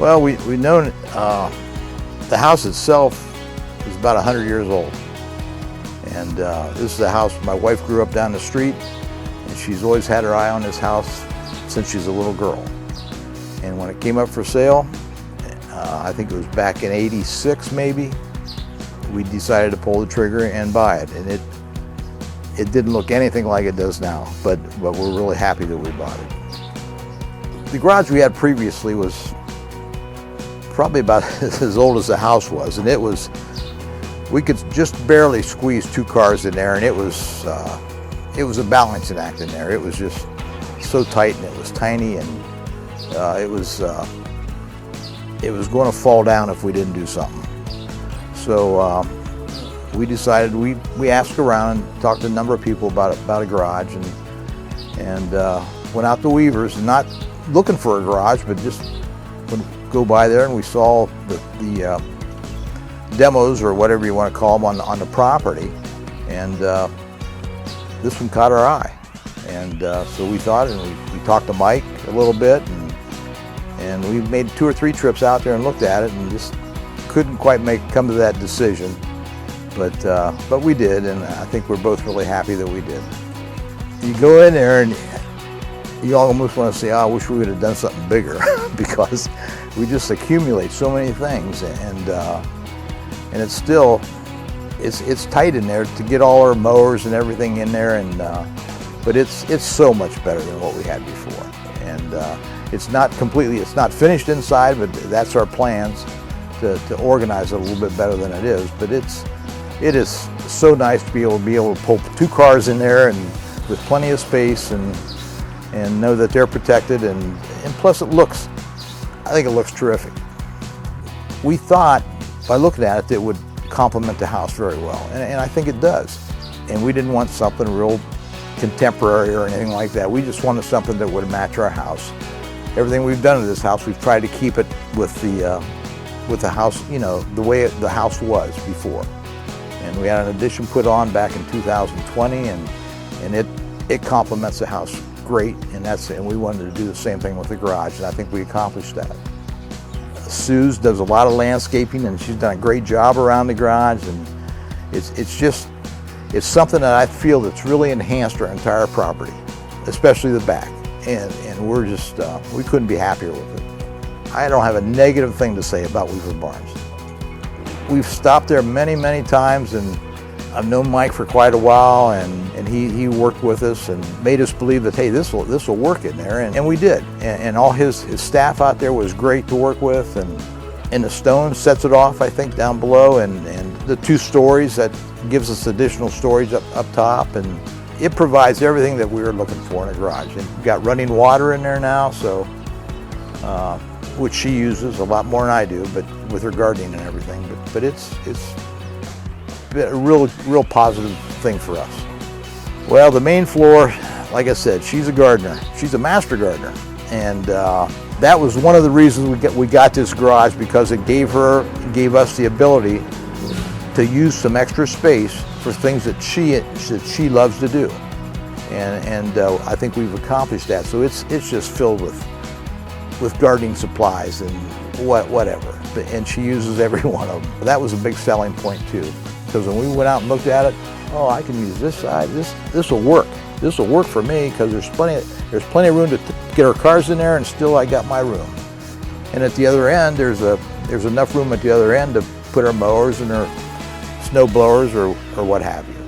Well, we known the house itself is about 100 years old. And this is a house my wife grew up down the street, and she's always had her eye on this house since she's a little girl. And when it came up for sale, I think it was back in '86 maybe, we decided to pull the trigger and buy it. And it didn't look anything like it does now, but we're really happy that we bought it. The garage we had previously was probably about as old as the house was, and we could just barely squeeze 2 cars in there, and it was a balancing act in there. It was just so tight, and it was tiny, and it was going to fall down if we didn't do something. So we decided, we asked around and talked to a number of people about a garage, and went out to Weaver's, not looking for a garage, but just would go by there, and we saw the demos, or whatever you want to call them, on the property, and this one caught our eye. And so we thought, and we talked to Mike a little bit, and we made 2 or 3 trips out there and looked at it, and just couldn't quite come to that decision. But we did, and I think we're both really happy that we did. You go in there and you almost want to say, oh, I wish we would have done something bigger, because we just accumulate so many things, and it's still, it's tight in there to get all our mowers and everything in there, and but it's so much better than what we had before. And it's not finished inside, but that's our plans to organize it a little bit better than it is. But it is so nice to be able to pull 2 cars in there, and with plenty of space, and know that they're protected, and plus I think it looks terrific. We thought, by looking at it, that it would complement the house very well, and I think it does. And we didn't want something real contemporary or anything like that. We just wanted something that would match our house. Everything we've done to this house, we've tried to keep it with the house, you know, the way the house was before. And we had an addition put on back in 2020, and it complements the house great, and we wanted to do the same thing with the garage, and I think we accomplished that. Suze does a lot of landscaping, and she's done a great job around the garage, and it's something that I feel that's really enhanced our entire property, especially the back, and we're just we couldn't be happier with it. I don't have a negative thing to say about Weaver Barns. We've stopped there many times, and I've known Mike for quite a while, and he worked with us and made us believe that, hey, this will work in there, and we did. And all his staff out there was great to work with, and the stone sets it off, I think, down below, and the 2 stories, that gives us additional storage up top, and it provides everything that we were looking for in a garage. And we've got running water in there now, so which she uses a lot more than I do, but with her gardening and everything. But it's been a real positive thing for us. Well, the main floor, like I said, she's a gardener. She's a master gardener, and that was one of the reasons we got this garage, because it gave us the ability to use some extra space for things that she loves to do, and I think we've accomplished that. So it's just filled with gardening supplies and whatever, and she uses every one of them. That was a big selling point too, because when we went out and looked at it, oh, I can use this side. This will work. This will work for me, because there's plenty of room to get our cars in there, and still I got my room. And at the other end, there's enough room at the other end to put our mowers and our snow blowers or what have you.